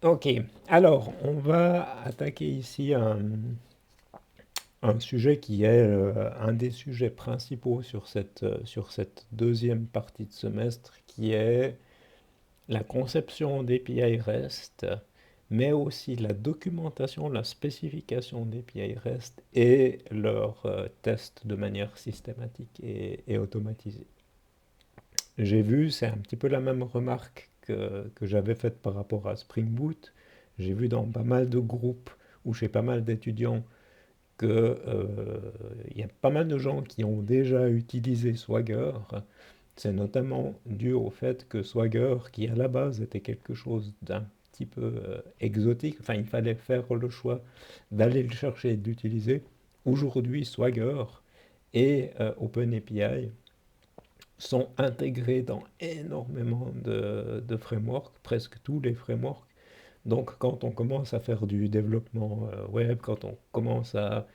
Ok, alors on va attaquer ici un sujet qui est un des sujets principaux sur cette deuxième partie de semestre, qui est la conception d'API REST, mais aussi la documentation, la spécification d'API REST et leurs tests de manière systématique et automatisée. J'ai vu, c'est un petit peu la même remarque que j'avais faite par rapport à Spring Boot. J'ai vu dans pas mal de groupes ou chez pas mal d'étudiants que il y a pas mal de gens qui ont déjà utilisé Swagger. C'est notamment dû au fait que Swagger, qui à la base était quelque chose d'un petit peu exotique, enfin il fallait faire le choix d'aller le chercher et d'utiliser. Aujourd'hui, Swagger et OpenAPI sont intégrés dans énormément de frameworks, presque tous les frameworks. Donc quand on commence à faire du développement web, quand on commence à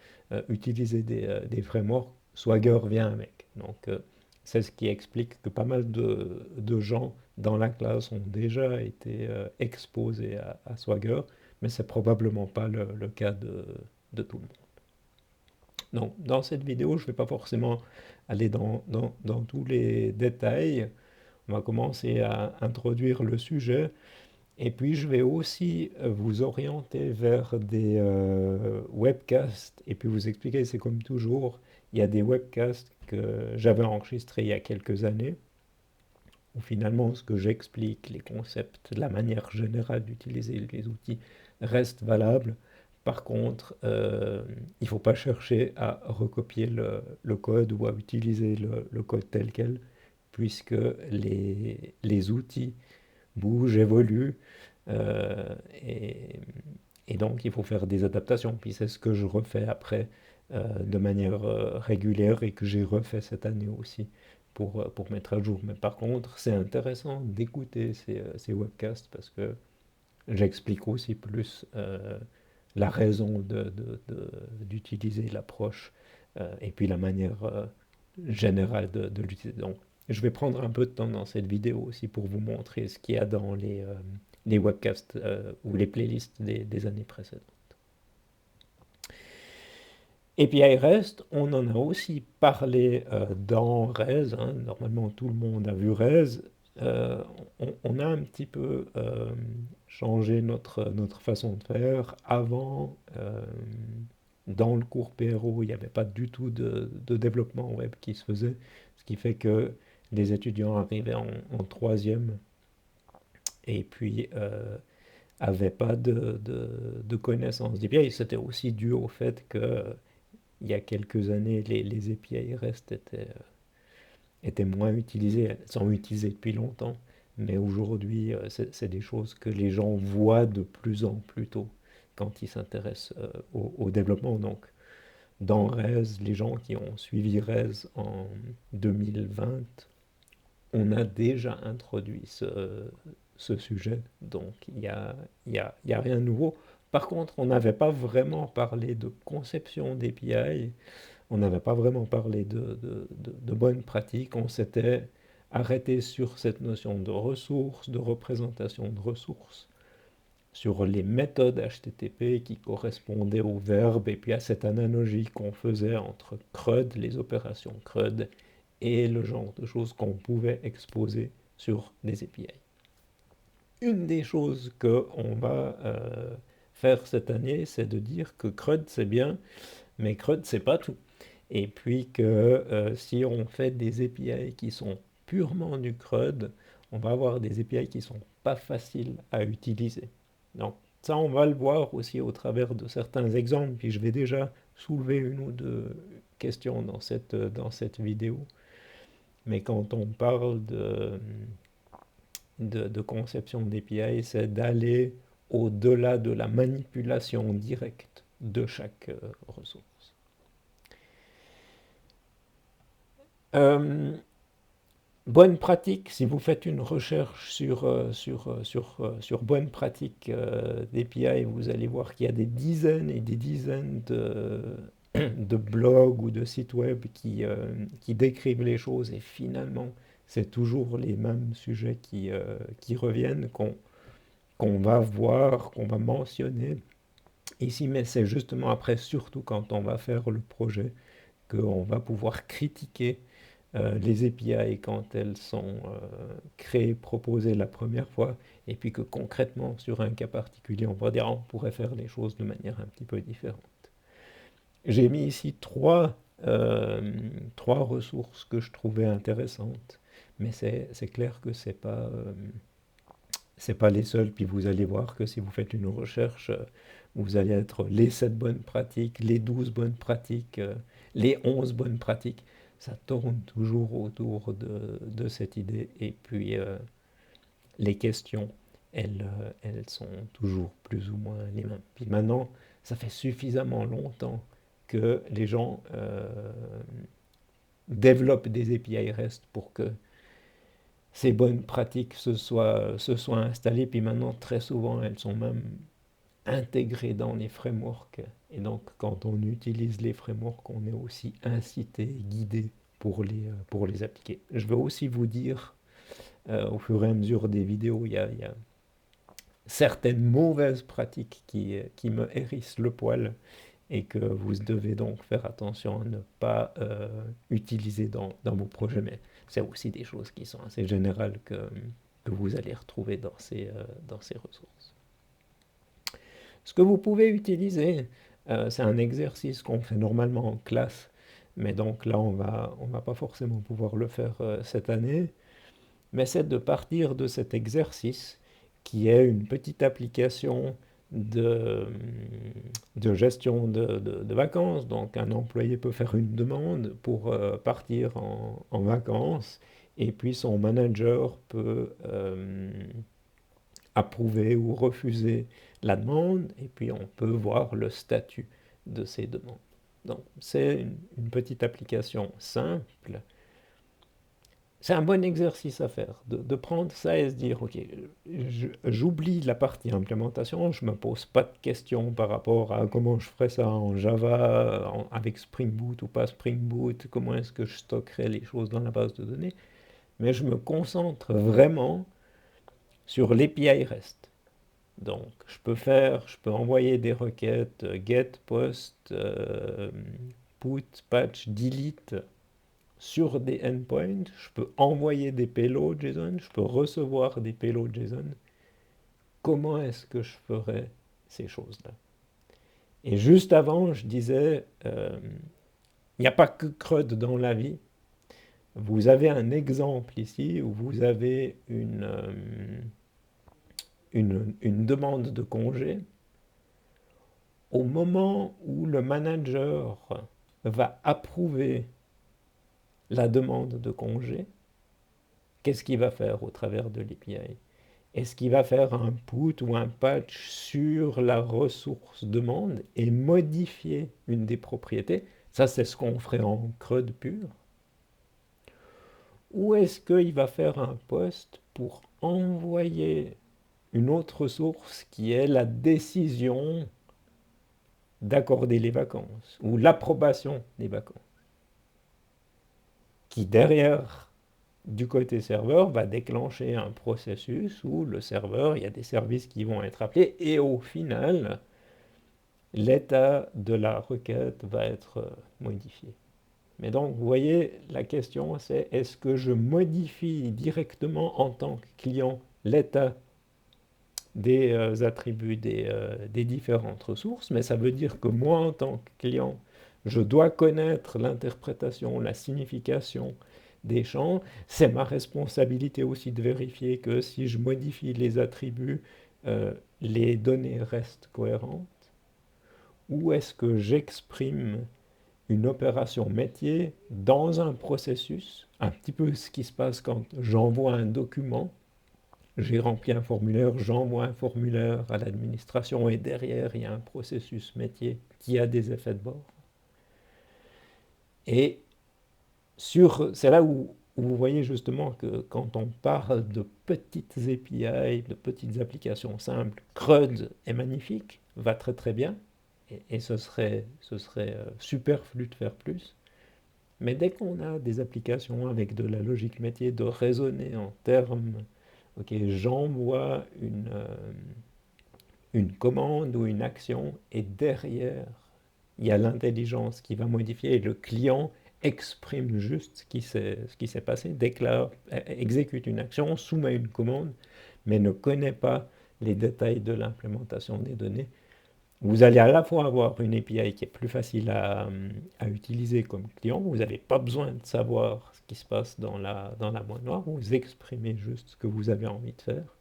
utiliser des frameworks, Swagger vient avec. Donc c'est ce qui explique que pas mal de gens dans la classe ont déjà été exposés à Swagger, mais c'est probablement pas le cas de tout le monde. Donc, dans cette vidéo, je ne vais pas forcément aller dans tous les détails. On va commencer à introduire le sujet. Et puis, je vais aussi vous orienter vers des webcasts et puis vous expliquer, c'est comme toujours, il y a des webcasts que j'avais enregistrés il y a quelques années, où finalement, ce que j'explique, les concepts, la manière générale d'utiliser les outils restent valables. Par contre, il ne faut pas chercher à recopier le code ou à utiliser le code tel quel, puisque les outils bougent, évoluent, euh, et, et donc il faut faire des adaptations. Puis c'est ce que je refais après de manière régulière et que j'ai refait cette année aussi pour mettre à jour. Mais par contre, c'est intéressant d'écouter ces webcasts parce que j'explique aussi plus la raison d'utiliser l'approche et puis la manière générale de l'utiliser. Donc, je vais prendre un peu de temps dans cette vidéo aussi pour vous montrer ce qu'il y a dans les webcasts ou les playlists des années précédentes. Et puis REST, on en a aussi parlé dans RES, hein. Normalement tout le monde a vu RES. On a un petit peu changé notre façon de faire. Avant, dans le cours PRO, il n'y avait pas du tout de développement web qui se faisait, ce qui fait que les étudiants arrivaient en troisième et puis n'avaient pas de connaissances d'API. C'était aussi dû au fait que il y a quelques années, les API REST étaient moins utilisés, elles sont utilisées depuis longtemps, mais aujourd'hui, c'est des choses que les gens voient de plus en plus tôt quand ils s'intéressent au développement. Donc, dans RES, les gens qui ont suivi RES en 2020, on a déjà introduit ce sujet, donc il y a rien de nouveau. Par contre, on n'avait pas vraiment parlé de conception d'API, on n'avait pas vraiment parlé de bonnes pratiques, on s'était arrêté sur cette notion de ressources, de représentation de ressources, sur les méthodes HTTP qui correspondaient au verbe, et puis à cette analogie qu'on faisait entre CRUD, les opérations CRUD, et le genre de choses qu'on pouvait exposer sur des API. Une des choses qu'on va faire cette année, c'est de dire que CRUD c'est bien, mais CRUD c'est pas tout. Et puis que si on fait des API qui sont purement du CRUD, on va avoir des API qui sont pas faciles à utiliser. Donc ça, on va le voir aussi au travers de certains exemples, puis je vais déjà soulever une ou deux questions dans cette vidéo. Mais quand on parle de conception d'API, c'est d'aller au-delà de la manipulation directe de chaque ressource. Euh, Bonne pratique, si vous faites une recherche sur bonne pratique d'API, vous allez voir qu'il y a des dizaines et des dizaines de blogs ou de sites web qui décrivent les choses et finalement, c'est toujours les mêmes sujets qui reviennent, qu'on va voir, qu'on va mentionner ici, mais c'est justement après, surtout quand on va faire le projet, qu'on va pouvoir critiquer les API quand elles sont créées, proposées la première fois, et puis que concrètement, sur un cas particulier, on va dire on pourrait faire les choses de manière un petit peu différente. J'ai mis ici trois ressources que je trouvais intéressantes, mais c'est clair que c'est pas les seuls, puis vous allez voir que si vous faites une recherche, vous allez être les 7 bonnes pratiques, les 12 bonnes pratiques, les 11 bonnes pratiques. Ça tourne toujours autour de cette idée. Et puis, les questions, elles sont toujours plus ou moins les mêmes. Puis maintenant, ça fait suffisamment longtemps que les gens développent des API REST pour que ces bonnes pratiques se soient installées. Puis maintenant, très souvent, elles sont même intégrées dans les frameworks. Et donc, quand on utilise les frameworks, on est aussi incité, guidé pour les appliquer. Je veux aussi vous dire, au fur et à mesure des vidéos, il y a certaines mauvaises pratiques qui me hérissent le poil et que vous devez donc faire attention à ne pas utiliser dans vos projets. Mais c'est aussi des choses qui sont assez générales que vous allez retrouver dans ces ressources. Ce que vous pouvez utiliser, c'est un exercice qu'on fait normalement en classe, mais donc là, on va pas forcément pouvoir le faire cette année, mais c'est de partir de cet exercice qui est une petite application de, de gestion de vacances. Donc un employé peut faire une demande pour partir en vacances et puis son manager peut approuver ou refuser la demande et puis on peut voir le statut de ces demandes. Donc c'est une petite application simple. C'est un bon exercice à faire, de prendre ça et se dire, ok, j'oublie la partie implémentation, je ne me pose pas de questions par rapport à comment je ferais ça en Java, avec Spring Boot ou pas Spring Boot, comment est-ce que je stockerais les choses dans la base de données, mais je me concentre vraiment sur l'API REST. Donc, je peux envoyer des requêtes get, post, put, patch, delete sur des endpoints, je peux envoyer des payloads JSON, je peux recevoir des payloads JSON. Comment est-ce que je ferais ces choses-là? Et juste avant, je disais, il n'y a pas que CRUD dans la vie. Vous avez un exemple ici où vous avez une demande de congé. Au moment où le manager va approuver la demande de congé, qu'est-ce qu'il va faire au travers de l'API? Est-ce qu'il va faire un put ou un patch sur la ressource demande et modifier une des propriétés? Ça, c'est ce qu'on ferait en CRUD pur. Ou est-ce qu'il va faire un post pour envoyer une autre ressource qui est la décision d'accorder les vacances ou l'approbation des vacances, qui derrière, du côté serveur, va déclencher un processus où le serveur, il y a des services qui vont être appelés et au final, l'état de la requête va être modifié. Mais donc, vous voyez, la question c'est est-ce que je modifie directement en tant que client l'état des attributs des différentes ressources, mais ça veut dire que moi, en tant que client, je dois connaître l'interprétation, la signification des champs. C'est ma responsabilité aussi de vérifier que si je modifie les attributs, les données restent cohérentes. Ou est-ce que j'exprime une opération métier dans un processus, un petit peu ce qui se passe quand j'envoie un document, j'ai rempli un formulaire, j'envoie un formulaire à l'administration et derrière, il y a un processus métier qui a des effets de bord. Et c'est là où vous voyez justement que quand on parle de petites API, de petites applications simples, CRUD est magnifique, va très très bien, et ce serait superflu de faire plus. Mais dès qu'on a des applications avec de la logique métier, de raisonner en termes, ok, j'envoie une commande ou une action, et derrière, il y a l'intelligence qui va modifier, et le client exprime juste ce qui s'est passé, déclare, exécute une action, soumet une commande, mais ne connaît pas les détails de l'implémentation des données. Vous allez à la fois avoir une API qui est plus facile à utiliser comme client, vous n'avez pas besoin de savoir ce qui se passe dans la boîte noire, vous exprimez juste ce que vous avez envie de faire.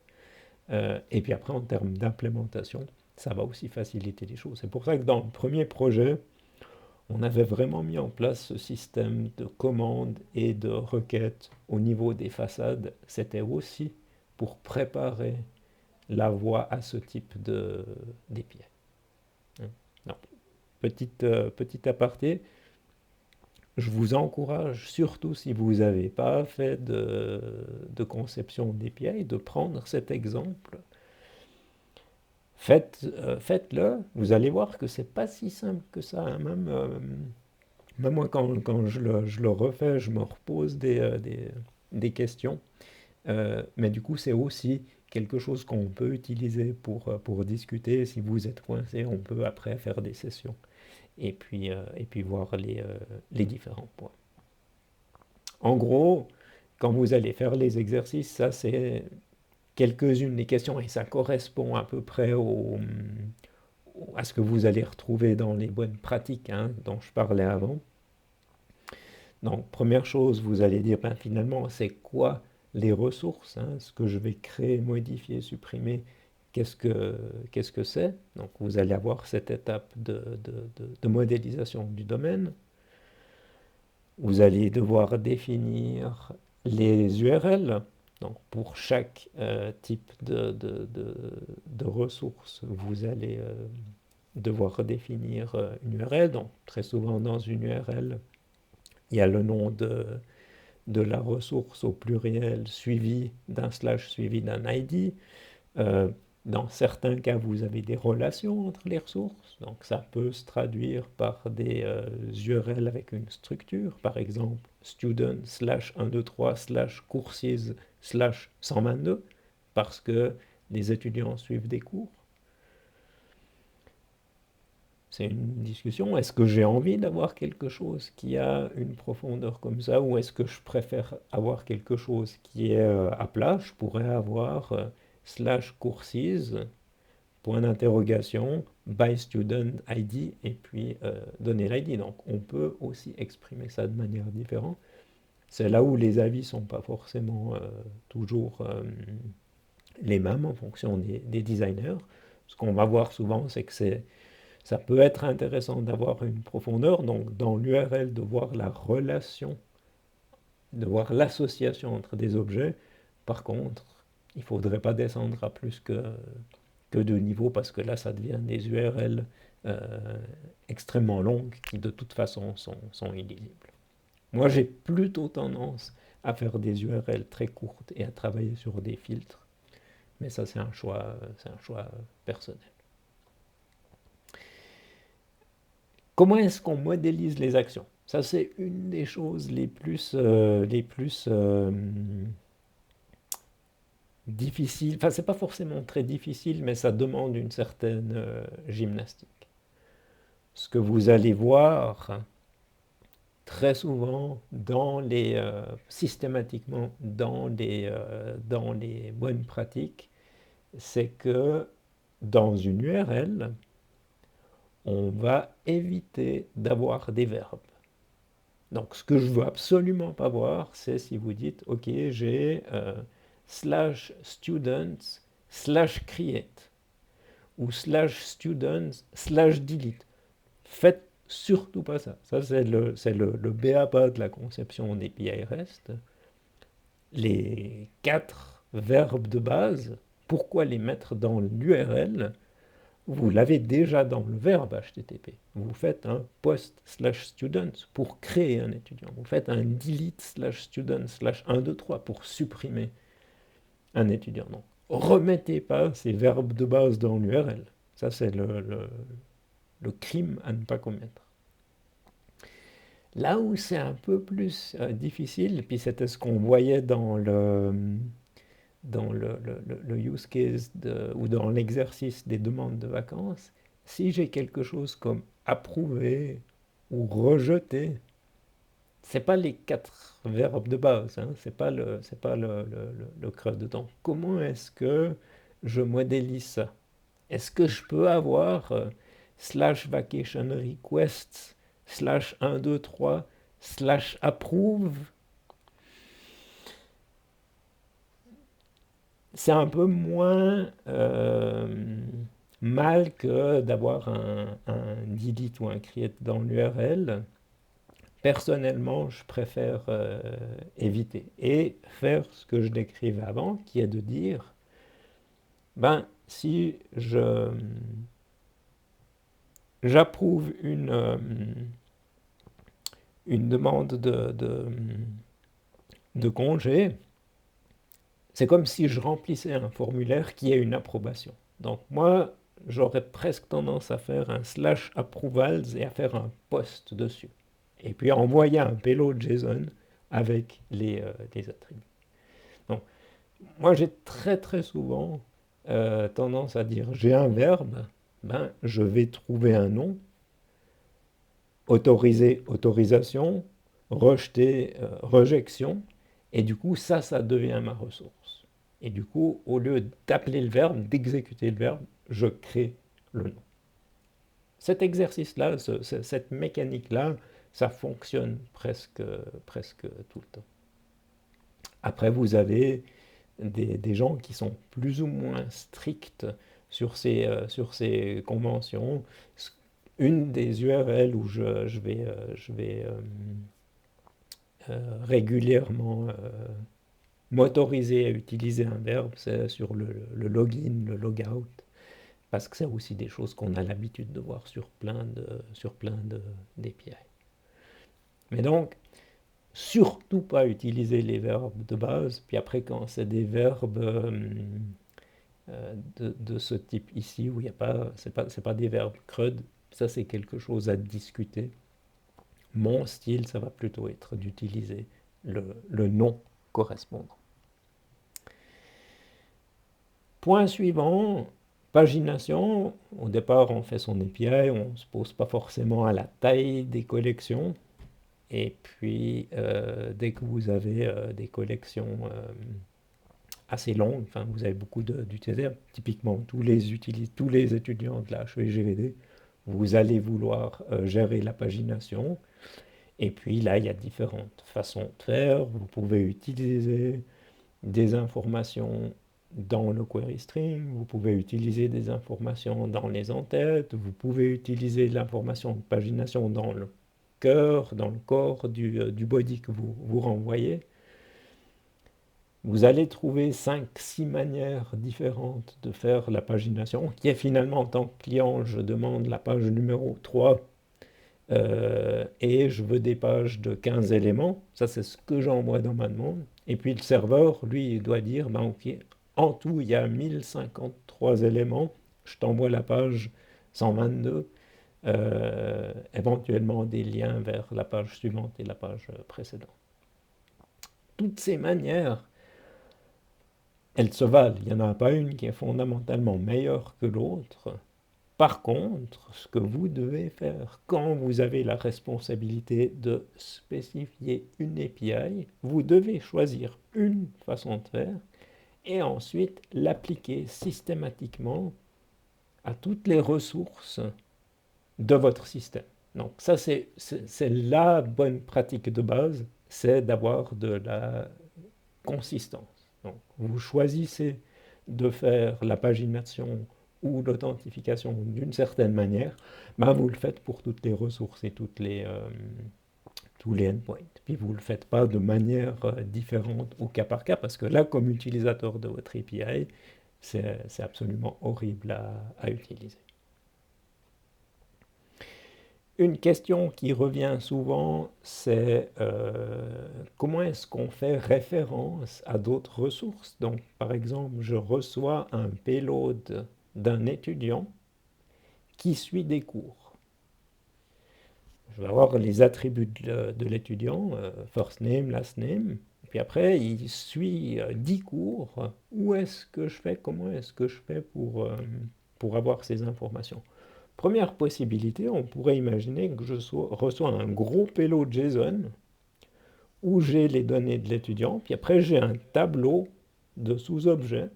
Et puis après, en termes d'implémentation, ça va aussi faciliter les choses. C'est pour ça que dans le premier projet, on avait vraiment mis en place ce système de commandes et de requêtes au niveau des façades. C'était aussi pour préparer la voie à ce type d'API. Donc, petit aparté, je vous encourage, surtout si vous n'avez pas fait de conception d'API, de prendre cet exemple. Faites-le, vous allez voir que c'est pas si simple que ça, hein. Même moi, quand je le refais, je me repose des questions. Mais du coup, c'est aussi quelque chose qu'on peut utiliser pour discuter. Si vous êtes coincé, on peut après faire des sessions et puis voir les différents points. En gros, quand vous allez faire les exercices, ça c'est quelques-unes des questions et ça correspond à peu près à ce que vous allez retrouver dans les bonnes pratiques, hein, dont je parlais avant. Donc, première chose, vous allez dire, ben, finalement, c'est quoi les ressources, hein, ce que je vais créer, modifier, supprimer, qu'est-ce que c'est? Donc, vous allez avoir cette étape de modélisation du domaine. Vous allez devoir définir les URL. Donc, pour chaque type de ressources, vous allez devoir définir une URL. Donc, très souvent, dans une URL, il y a le nom de la ressource au pluriel suivi d'un slash suivi d'un ID. Euh, dans certains cas, vous avez des relations entre les ressources, donc ça peut se traduire par des URL avec une structure, par exemple student slash 123 slash courses slash 122, parce que les étudiants suivent des cours. C'est une discussion. Est-ce que j'ai envie d'avoir quelque chose qui a une profondeur comme ça, ou est-ce que je préfère avoir quelque chose qui est à plat? Je pourrais avoir slash courses, point d'interrogation, by student ID, et puis donner l'ID. Donc on peut aussi exprimer ça de manière différente. C'est là où les avis ne sont pas forcément toujours les mêmes en fonction des designers. Ce qu'on va voir souvent, c'est que ça peut être intéressant d'avoir une profondeur, donc dans l'URL, de voir la relation, de voir l'association entre des objets. Par contre, il ne faudrait pas descendre à plus que 2 niveaux, parce que là, ça devient des URL extrêmement longues qui, de toute façon, sont illisibles. Moi, j'ai plutôt tendance à faire des URL très courtes et à travailler sur des filtres, mais ça, c'est un choix personnel. Comment est-ce qu'on modélise les actions? Ça, c'est une des choses les plus difficiles. Enfin, c'est pas forcément très difficile, mais ça demande une certaine gymnastique. Ce que vous allez voir très souvent systématiquement dans les bonnes pratiques, c'est que dans une URL, on va éviter d'avoir des verbes. Donc, ce que je veux absolument pas voir, c'est si vous dites, OK, j'ai slash students slash create ou slash students slash delete. Faites surtout pas ça. Ça, c'est le b.a.-ba de la conception d'API REST. Les 4 verbes de base, pourquoi les mettre dans l'URL? Vous l'avez déjà dans le verbe HTTP. Vous faites un post slash student pour créer un étudiant. Vous faites un delete slash student slash 123 pour supprimer un étudiant. Donc, remettez pas ces verbes de base dans l'URL. Ça, c'est le crime à ne pas commettre. Là où c'est un peu plus difficile, puis c'était ce qu'on voyait dans le use case ou dans l'exercice des demandes de vacances, si j'ai quelque chose comme approuver ou rejeter, c'est pas les quatre verbes de base, hein, c'est pas le creux dedans. Comment est-ce que je modélise ça? Est-ce que je peux avoir slash vacation requests slash 1, 2, 3 slash approve? C'est un peu moins mal que d'avoir un delete ou un create dans l'URL. Personnellement, je préfère éviter et faire ce que je décrivais avant, qui est de dire, ben, si j'approuve une demande de congé, c'est comme si je remplissais un formulaire qui est une approbation. Donc moi, j'aurais presque tendance à faire un slash approvals et à faire un post dessus. Et puis envoyer un payload JSON avec les attributs. Donc moi, j'ai très très souvent tendance à dire, j'ai un verbe, ben, je vais trouver un nom, autoriser, autorisation, rejeter, rejection, et du coup, ça devient ma ressource. Et du coup, au lieu d'appeler le verbe, d'exécuter le verbe, je crée le nom. Cet exercice-là, cette mécanique-là, ça fonctionne presque tout le temps. Après, vous avez des gens qui sont plus ou moins stricts sur ces conventions. Une des URL où je vais régulièrement m'autoriser à utiliser un verbe, c'est sur le login, le logout, parce que c'est aussi des choses qu'on a l'habitude de voir sur plein d'API. Mais donc, surtout pas utiliser les verbes de base, puis après quand c'est des verbes de ce type ici, où il y a pas, c'est pas des verbes CRUD, ça c'est quelque chose à discuter. Mon style, ça va plutôt être d'utiliser le nom correspondant. Point suivant, pagination. Au départ, on fait son API, on ne se pose pas forcément à la taille des collections. Et puis, dès que vous avez des collections assez longues, enfin, vous avez beaucoup d'utilisateurs, typiquement tous les étudiants de la HEGVD, vous allez vouloir gérer la pagination. Et puis là, il y a différentes façons de faire. Vous pouvez utiliser des informations dans le query string, vous pouvez utiliser des informations dans les entêtes, vous pouvez utiliser l'information de pagination dans le cœur, dans le corps du body que vous renvoyez. Vous allez trouver 5-6 manières différentes de faire la pagination, qui est finalement, en tant que client, je demande la page numéro 3 et je veux des pages de 15 éléments. Ça, c'est ce que j'envoie dans ma demande. Et puis le serveur, lui, il doit dire, ben, ok, en tout, il y a 1053 éléments. Je t'envoie la page 122, éventuellement des liens vers la page suivante et la page précédente. Toutes ces manières, elles se valent. Il n'y en a pas une qui est fondamentalement meilleure que l'autre. Par contre, ce que vous devez faire quand vous avez la responsabilité de spécifier une API, vous devez choisir une façon de faire et ensuite l'appliquer systématiquement à toutes les ressources de votre système. Donc ça, c'est la bonne pratique de base, c'est d'avoir de la consistance. Donc vous choisissez de faire la pagination ou l'authentification d'une certaine manière, ben vous le faites pour toutes les ressources et tous les endpoints. Puis vous ne le faites pas de manière différente au cas par cas, parce que là, comme utilisateur de votre API, c'est absolument horrible à utiliser. Une question qui revient souvent, c'est comment est-ce qu'on fait référence à d'autres ressources? Donc, par exemple, je reçois un payload d'un étudiant qui suit des cours. Je vais avoir les attributs de l'étudiant, first name, last name, Puis après, il suit 10 cours. Où est-ce que je fais, comment est-ce que je fais pour avoir ces informations? Première possibilité, on pourrait imaginer que je reçois un gros payload JSON où j'ai les données de l'étudiant, puis après j'ai un tableau de sous-objets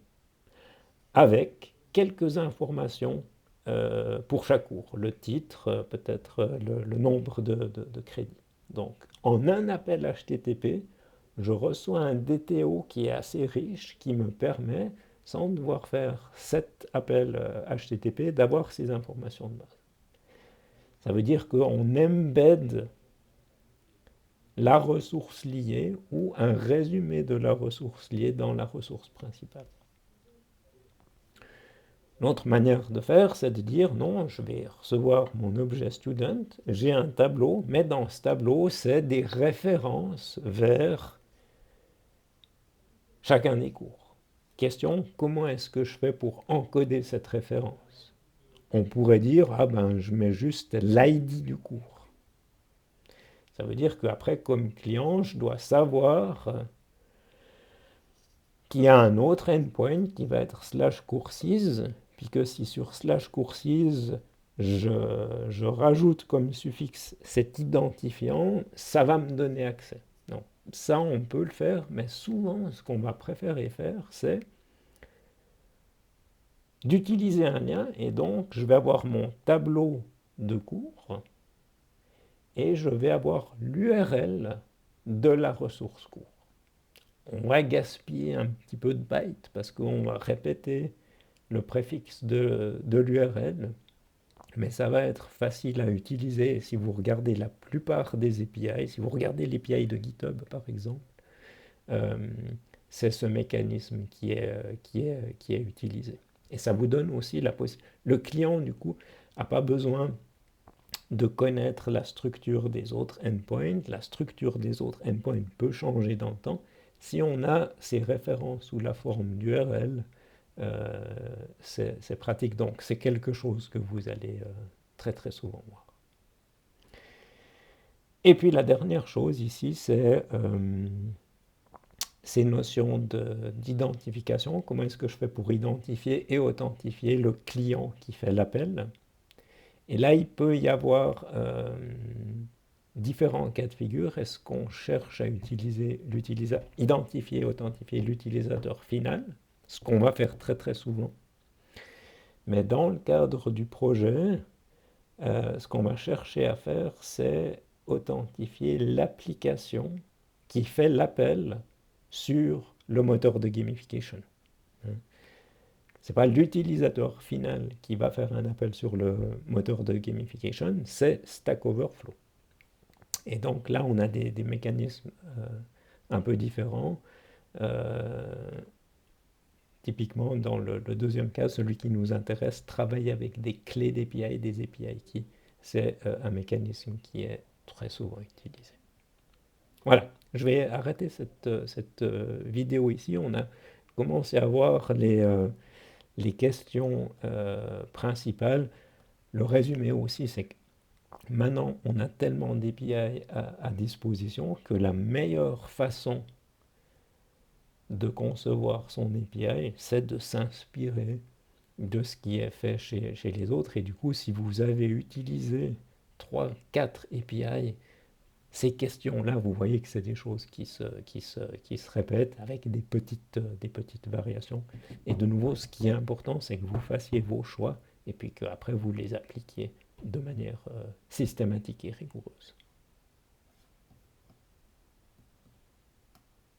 avec quelques informations pour chaque cours, le titre, peut-être le nombre de crédits. Donc, en un appel HTTP, je reçois un DTO qui est assez riche, qui me permet, sans devoir faire 7 appels HTTP, d'avoir ces informations de base. Ça veut dire qu'on embed la ressource liée ou un résumé de la ressource liée dans la ressource principale. L'autre manière de faire, c'est de dire non, je vais recevoir mon objet student, j'ai un tableau, mais dans ce tableau, c'est des références vers chacun des cours. Question, comment est-ce que je fais pour encoder cette référence? On pourrait dire, ah ben, je mets juste l'ID du cours. Ça veut dire qu'après, comme client, je dois savoir qu'il y a un autre endpoint qui va être /courses, puis que si sur /courses, je rajoute comme suffixe cet identifiant, ça va me donner accès. Donc, ça, on peut le faire, mais souvent, ce qu'on va préférer faire, c'est d'utiliser un lien, et donc, je vais avoir mon tableau de cours, et je vais avoir l'URL de la ressource cours. On va gaspiller un petit peu de bytes parce qu'on va répéter le préfixe de l'URL, mais ça va être facile à utiliser. Et si vous regardez la plupart des API, si vous regardez l'API de GitHub par exemple, c'est ce mécanisme qui est utilisé. Et ça vous donne aussi la possibilité. Le client, du coup, n'a pas besoin de connaître la structure des autres endpoints. La structure des autres endpoints peut changer dans le temps. Si on a ces références sous la forme d'URL, c'est pratique. Donc, c'est quelque chose que vous allez très très souvent voir. Et puis, la dernière chose ici, c'est ces notions d'identification. Comment est-ce que je fais pour identifier et authentifier le client qui fait l'appel? Et là, il peut y avoir différents cas de figure. Est-ce qu'on cherche à identifier et authentifier l'utilisateur final, ce qu'on va faire très très souvent. Mais dans le cadre du projet, ce qu'on va chercher à faire, c'est authentifier l'application qui fait l'appel sur le moteur de gamification. Ce n'est pas l'utilisateur final qui va faire un appel sur le moteur de gamification, c'est Stack Overflow. Et donc là, on a des mécanismes un peu différents. Typiquement, dans le deuxième cas, celui qui nous intéresse, travaille avec des clés d'API et des API keys. C'est un mécanisme qui est très souvent utilisé. Voilà, je vais arrêter cette vidéo ici. On a commencé à voir les questions principales. Le résumé aussi, c'est que maintenant, on a tellement d'API à disposition que la meilleure façon de concevoir son API, c'est de s'inspirer de ce qui est fait chez les autres. Et du coup, si vous avez utilisé 3, 4 API, ces questions-là, vous voyez que c'est des choses qui se répètent avec des petites variations. Et de nouveau, ce qui est important, c'est que vous fassiez vos choix et puis qu'après, vous les appliquiez de manière systématique et rigoureuse.